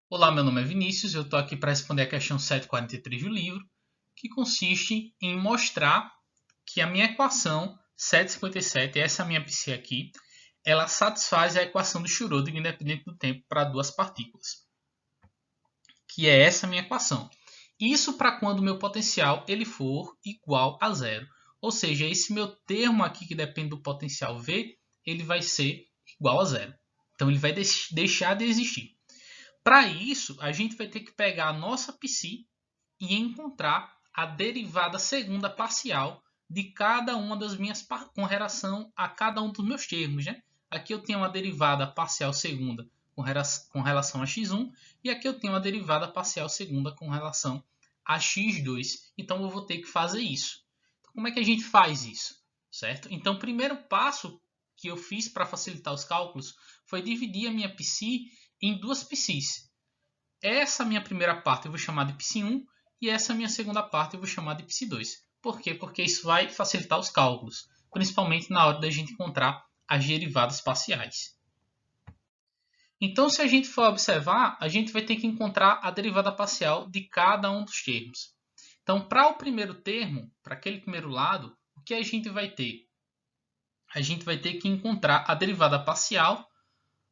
Olá, meu nome é Vinícius, eu estou aqui para responder a questão 743 do livro, que consiste em mostrar que a minha equação 757, essa minha psi aqui, ela satisfaz a equação de Schrödinger independente do tempo para duas partículas, que é essa minha equação. Isso para quando o meu potencial ele for igual a zero. Ou seja, esse meu termo aqui que depende do potencial V, ele vai ser igual a zero. Então ele vai deixar de existir. Para isso, a gente vai ter que pegar a nossa psi e encontrar a derivada segunda parcial de cada uma das minhas com relação a cada um dos meus termos, né? Aqui eu tenho uma derivada parcial segunda com relação a x1 e aqui eu tenho uma derivada parcial segunda com relação a x2. Então eu vou ter que fazer isso. Então, como é que a gente faz isso? Certo? Então o primeiro passo que eu fiz para facilitar os cálculos foi dividir a minha psi em duas psis. Essa minha primeira parte eu vou chamar de psi1 e essa minha segunda parte eu vou chamar de psi2. Por quê? Porque isso vai facilitar os cálculos, principalmente na hora da gente encontrar as derivadas parciais. Então, se a gente for observar, a gente vai ter que encontrar a derivada parcial de cada um dos termos. Então, para o primeiro termo, para aquele primeiro lado, o que a gente vai ter? A gente vai ter que encontrar a derivada parcial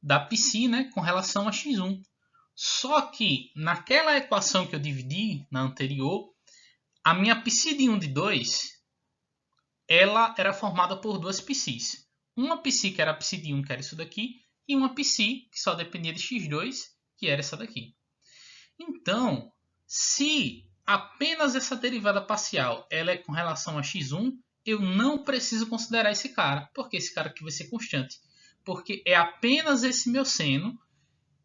da psi, né, com relação a x1. Só que naquela equação que eu dividi na anterior, a minha psi de 1 de 2, ela era formada por duas psis. Uma psi que era a psi de 1, que era isso daqui, e uma psi que só dependia de x2, que era essa daqui. Então, se apenas essa derivada parcial ela é com relação a x1, eu não preciso considerar esse cara, porque esse cara aqui vai ser constante. Porque é apenas esse meu seno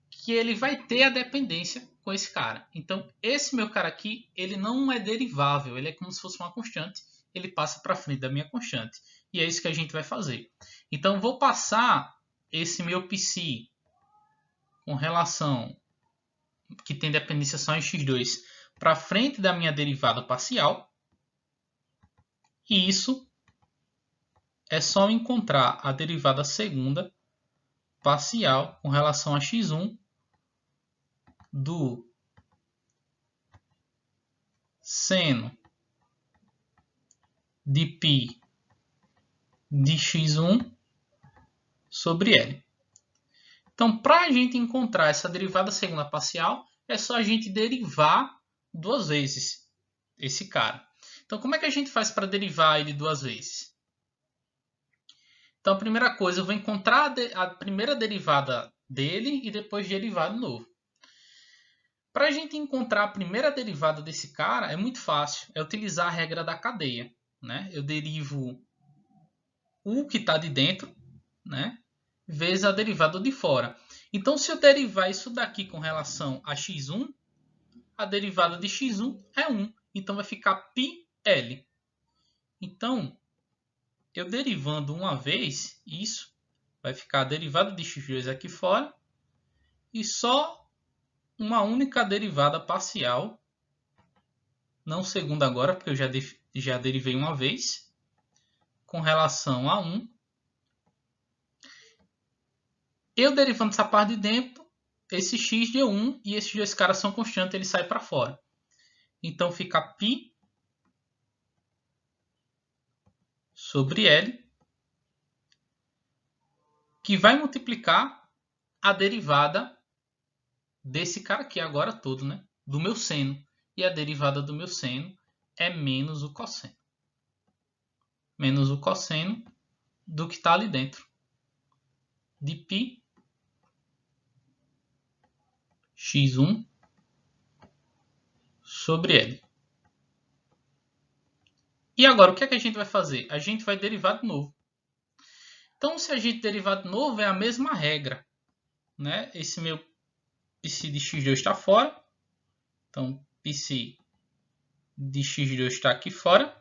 que ele vai ter a dependência com esse cara. Então, esse meu cara aqui, ele não é derivável, ele é como se fosse uma constante, ele passa para frente da minha constante. E é isso que a gente vai fazer. Então, vou passar esse meu psi com relação que tem dependência só em x2 para frente da minha derivada parcial. E isso é só encontrar a derivada segunda parcial com relação a x1 do seno de π de x1 sobre L. Então, para a gente encontrar essa derivada segunda parcial, é só a gente derivar duas vezes esse cara. Então, como é que a gente faz para derivar ele duas vezes? Então, a primeira coisa, eu vou encontrar a primeira derivada dele e depois derivar de novo. Para a gente encontrar a primeira derivada desse cara, é muito fácil. É utilizar a regra da cadeia, né? Eu derivo o que está de dentro, né, vezes a derivada de fora. Então, se eu derivar isso daqui com relação a x1, a derivada de x1 é 1. Então, vai ficar πl. Então, eu derivando uma vez isso, vai ficar a derivada de x2 aqui fora e só uma única derivada parcial, não segunda agora, porque eu já derivei uma vez, com relação a 1. Eu derivando essa parte de dentro, esse x deu 1 e esses dois caras são constantes, ele sai para fora. Então fica π sobre L, que vai multiplicar a derivada desse cara aqui agora todo, né? Do meu seno. E a derivada do meu seno é menos o cosseno. Menos o cosseno do que está ali dentro. De π x1 sobre L. E agora, o que é que a gente vai fazer? A gente vai derivar de novo. Então, se a gente derivar de novo, é a mesma regra, né? Esse meu psi de x2 está fora. Então, psi de x2 está aqui fora.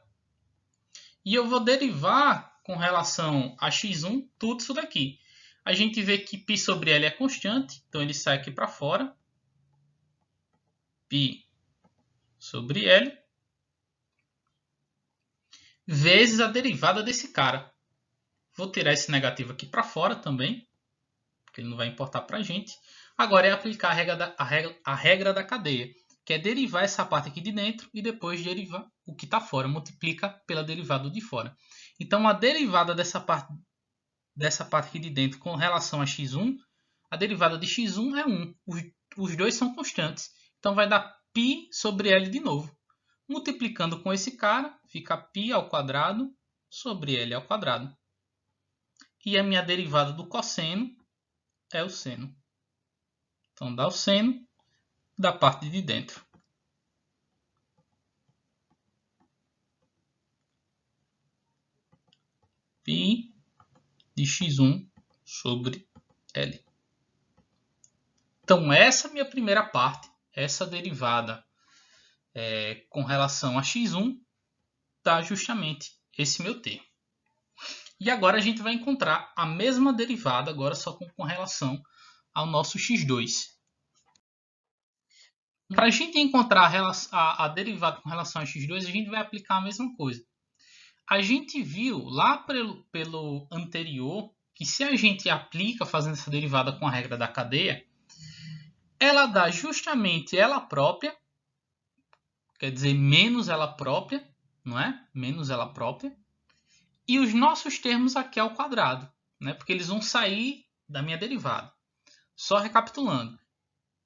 E eu vou derivar com relação a x1 tudo isso daqui. A gente vê que π sobre L é constante, então ele sai aqui para fora. π sobre L vezes a derivada desse cara. Vou tirar esse negativo aqui para fora também, porque ele não vai importar para a gente. Agora é aplicar a regra da cadeia, que é derivar essa parte aqui de dentro e depois derivar o que está fora, multiplica pela derivada de fora. Então, a derivada dessa parte aqui de dentro com relação a x1, a derivada de x1 é 1. Os dois são constantes. Então, vai dar π sobre L de novo. Multiplicando com esse cara, fica π ao quadrado sobre L ao quadrado. E a minha derivada do cosseno é o seno. Então, dá o seno da parte de dentro. Π de x1 sobre L. Então, essa é a minha primeira parte. Essa derivada com relação a x1 dá justamente esse meu termo. E agora a gente vai encontrar a mesma derivada, agora só com relação ao nosso x2. Para a gente encontrar a derivada com relação a x2, a gente vai aplicar a mesma coisa. A gente viu lá pelo anterior que se a gente aplica fazendo essa derivada com a regra da cadeia, ela dá justamente ela própria, quer dizer, menos ela própria, não é? Menos ela própria. E os nossos termos aqui ao quadrado, né? Porque eles vão sair da minha derivada. Só recapitulando.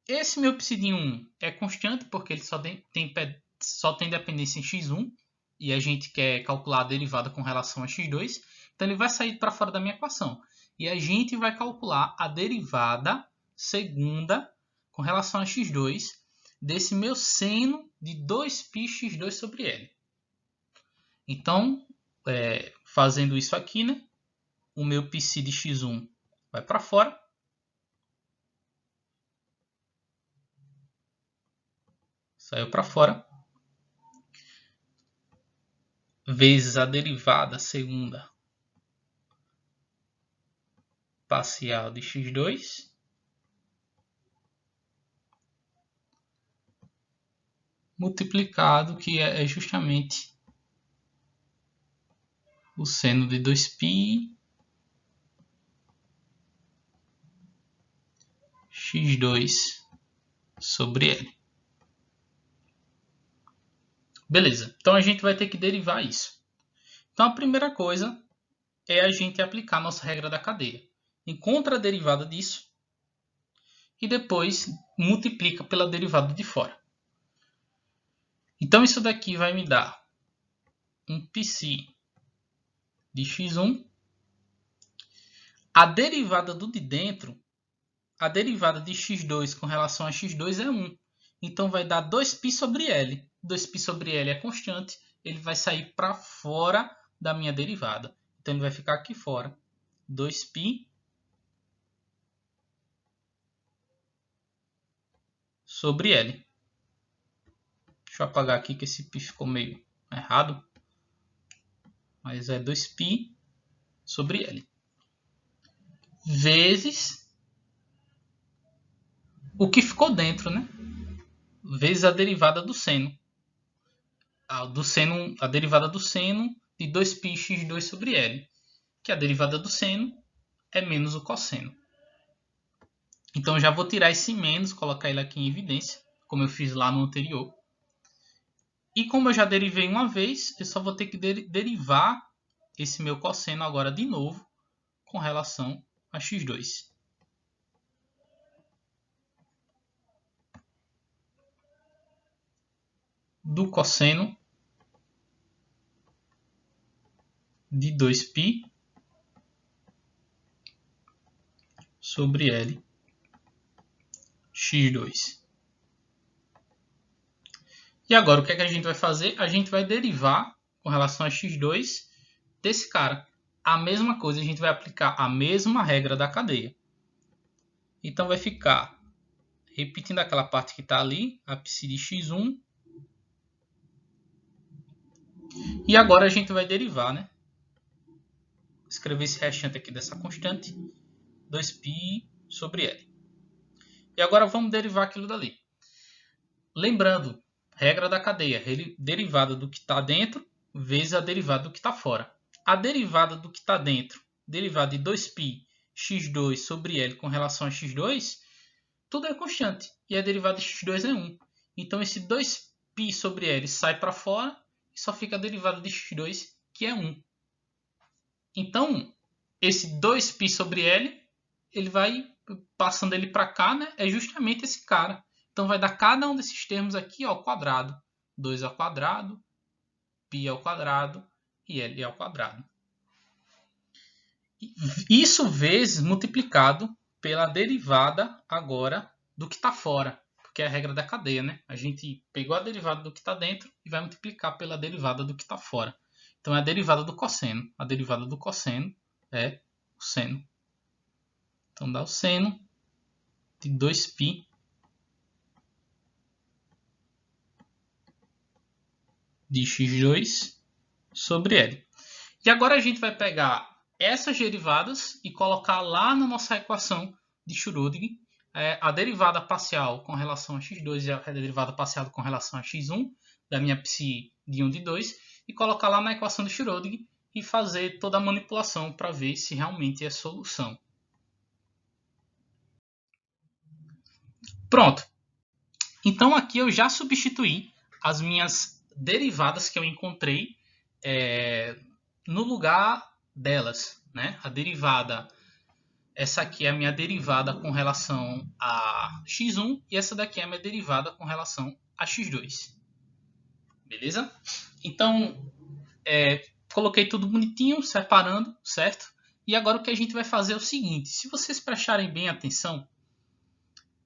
Esse meu psi 1 é constante porque ele só tem dependência em x1 e a gente quer calcular a derivada com relação a x2. Então ele vai sair para fora da minha equação. E a gente vai calcular a derivada segunda com relação a x2 desse meu seno de 2π x2 sobre L. Então, fazendo isso aqui, né? O meu psi de x1 vai para fora. Saiu para fora. Vezes a derivada segunda parcial de x2. Multiplicado, que é justamente o seno de 2π x2 sobre L. Beleza, então a gente vai ter que derivar isso. Então a primeira coisa é a gente aplicar a nossa regra da cadeia. Encontra a derivada disso e depois multiplica pela derivada de fora. Então isso daqui vai me dar um psi de x1. A derivada do de dentro, a derivada de x2 com relação a x2 é 1. Então vai dar 2π sobre L. 2π sobre L é constante, ele vai sair para fora da minha derivada. Então ele vai ficar aqui fora. 2π sobre L. Deixa eu apagar aqui que esse π ficou meio errado. Mas é 2π sobre L. Vezes o que ficou dentro, né? Vezes a derivada do seno. A derivada do seno de 2π x2 sobre L. Que a derivada do seno é menos o cosseno. Então já vou tirar esse menos, colocar ele aqui em evidência, como eu fiz lá no anterior. E como eu já derivei uma vez, eu só vou ter que derivar esse meu cosseno agora de novo com relação a x2. Do cosseno de 2π sobre L x2. E agora o que é que a gente vai fazer? A gente vai derivar com relação a x2 desse cara. A mesma coisa, a gente vai aplicar a mesma regra da cadeia. Então vai ficar, repetindo aquela parte que está ali, a psi de x1. E agora a gente vai derivar, né? Escrever esse restante aqui dessa constante, 2π sobre L. E agora vamos derivar aquilo dali. Lembrando, regra da cadeia, derivada do que está dentro vezes a derivada do que está fora. A derivada do que está dentro, derivada de 2π x2 sobre L com relação a x2, tudo é constante. E a derivada de x2 é 1. Então esse 2π sobre L sai para fora e só fica a derivada de x2, que é 1. Então, esse 2π sobre L, ele vai passando ele para cá, né? É justamente esse cara. Então vai dar cada um desses termos aqui ao quadrado. 2 ao quadrado, π ao quadrado e L ao quadrado. Isso vezes multiplicado pela derivada agora do que está fora. Porque é a regra da cadeia, né? A gente pegou a derivada do que está dentro e vai multiplicar pela derivada do que está fora. Então é a derivada do cosseno. A derivada do cosseno é o seno. Então dá o seno de 2π de x2 sobre L. E agora a gente vai pegar essas derivadas e colocar lá na nossa equação de Schrödinger a derivada parcial com relação a x2 e a derivada parcial com relação a x1 da minha psi de 1 de 2 e colocar lá na equação de Schrödinger e fazer toda a manipulação para ver se realmente é solução. Pronto. Então aqui eu já substituí as minhas derivadas que eu encontrei no lugar delas, né? A derivada, essa aqui é a minha derivada com relação a x1 e essa daqui é a minha derivada com relação a x2. Beleza? Então, coloquei tudo bonitinho, separando, certo? E agora o que a gente vai fazer é o seguinte, se vocês prestarem bem atenção,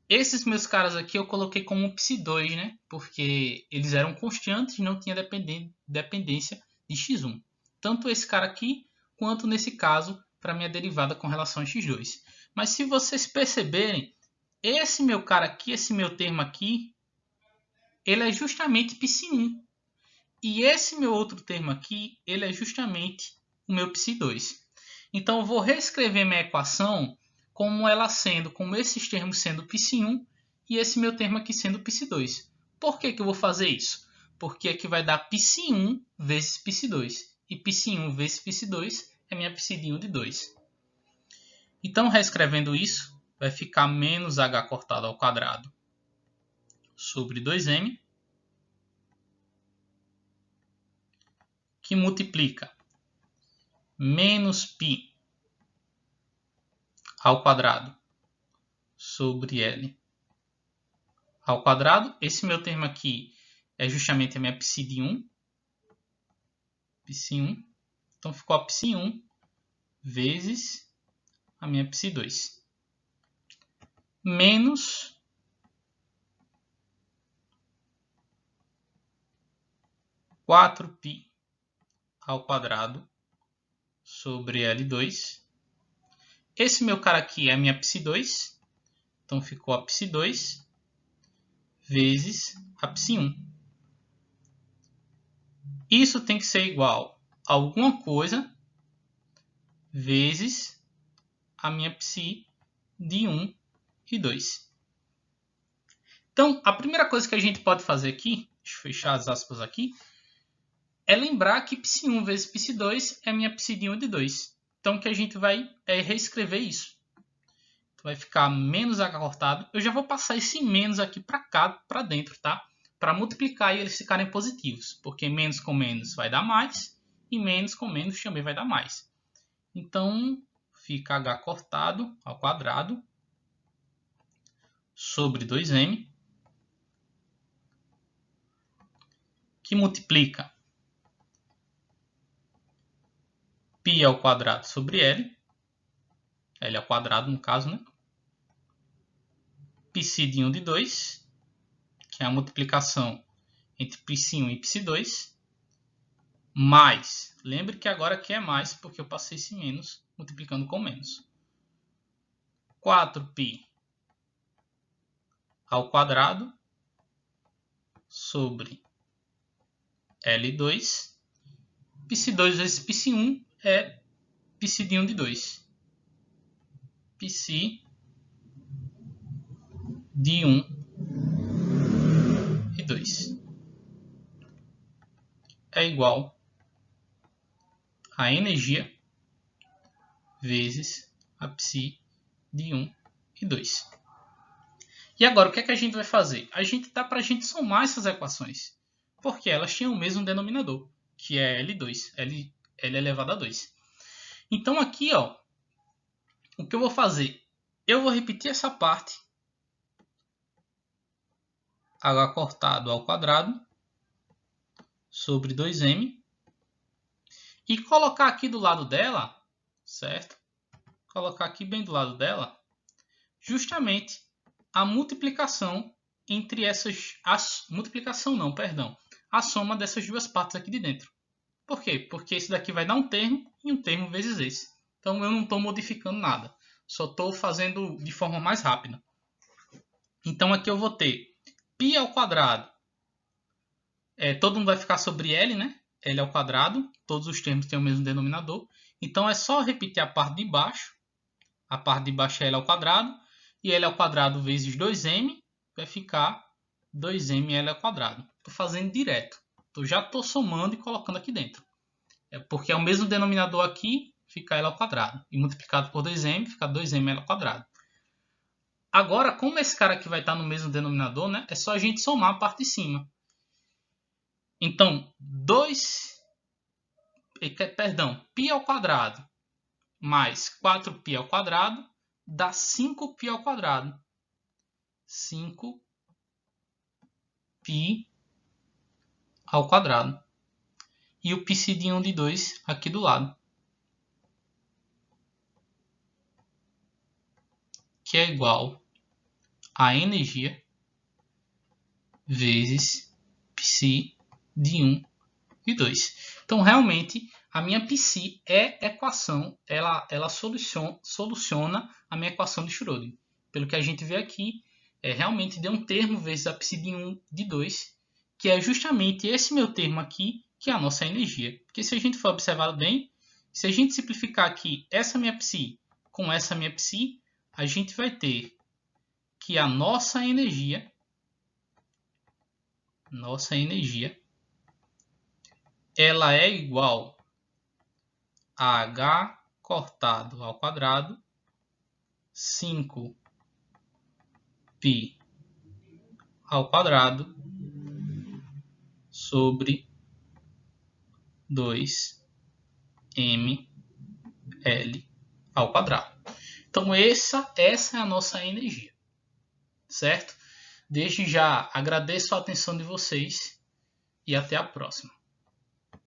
esses meus caras aqui eu coloquei como psi2, né? Porque eles eram constantes e não tinha dependência de x1. Tanto esse cara aqui, quanto nesse caso, para minha derivada com relação a x2. Mas se vocês perceberem, esse meu cara aqui, esse meu termo aqui, ele é justamente psi1. E esse meu outro termo aqui, ele é justamente o meu psi2. Então eu vou reescrever minha equação como ela sendo, como esses termos sendo π1 e esse meu termo aqui sendo π2. Por que eu vou fazer isso? Porque aqui vai dar π1 vezes π2. E π1 vezes π2 é minha π de 1 de 2. Então, reescrevendo isso, vai ficar menos h cortado ao quadrado sobre 2m, que multiplica menos π ao quadrado sobre L ao quadrado. Esse meu termo aqui é justamente a minha π de 1. π1. Então ficou a π1 vezes a minha π2. Menos quatro π ao quadrado sobre L2. Esse meu cara aqui é a minha π2. Então ficou a π2 vezes a π1. Isso tem que ser igual a alguma coisa vezes a minha π de 1 e 2. Então, a primeira coisa que a gente pode fazer aqui, deixa eu fechar as aspas aqui, é lembrar que π1 vezes π2 é a minha π de 1 e de 2. Então, que a gente vai reescrever isso. Então, vai ficar menos h cortado. Eu já vou passar esse menos aqui para cá, para dentro, tá? Para multiplicar e eles ficarem positivos. Porque menos com menos vai dar mais. E menos com menos também vai dar mais. Então, fica h cortado ao quadrado sobre 2m. Que multiplica π ao quadrado sobre L. L ao quadrado, no caso, né? π de 1 de 2, que é a multiplicação entre π1 e π2, mais, lembre que agora aqui é mais, porque eu passei esse menos, multiplicando com menos. 4π ao quadrado sobre L2. π2 vezes π1 é π de 1 de 2. π de 1 e 2 é igual a energia vezes a π de 1 e 2. E agora, o que é que a gente vai fazer? Dá para a gente somar essas equações, porque elas tinham o mesmo denominador, que é L2, L elevado a 2. Então aqui, ó, o que eu vou fazer? Eu vou repetir essa parte, h cortado ao quadrado, sobre 2m, e colocar aqui do lado dela, certo? Colocar aqui bem do lado dela, justamente a multiplicação entre essas... multiplicação não, perdão. A soma dessas duas partes aqui de dentro. Por quê? Porque esse daqui vai dar um termo e um termo vezes esse. Então eu não estou modificando nada. Só estou fazendo de forma mais rápida. Então aqui eu vou ter π ao quadrado. Todo mundo vai ficar sobre L, né? L ao quadrado. Todos os termos têm o mesmo denominador. Então é só repetir a parte de baixo. A parte de baixo é L ao quadrado. E L ao quadrado vezes 2m vai ficar 2mL ao quadrado. Estou fazendo direto. Já estou somando e colocando aqui dentro. Porque é o mesmo denominador aqui, fica L ao quadrado. E multiplicado por 2m, fica 2mL ao quadrado. Agora, como esse cara aqui vai estar no mesmo denominador, né? É só a gente somar a parte de cima. Então, π ao quadrado mais 4π ao quadrado dá 5π ao quadrado. 5π ao quadrado. E o π de 2 aqui do lado. Que é igual a energia vezes π de 1 e 2. Então, realmente, a minha π é equação, ela soluciona a minha equação de Schrödinger. Pelo que a gente vê aqui, realmente deu um termo vezes a π de 1 de 2, que é justamente esse meu termo aqui, que é a nossa energia. Porque se a gente for observar bem, se a gente simplificar aqui essa minha π com essa minha π, a gente vai ter que a nossa energia ela é igual a h cortado ao quadrado 5π ao quadrado sobre 2mL ao quadrado. Então essa é a nossa energia, certo? Desde já agradeço a atenção de vocês e até a próxima.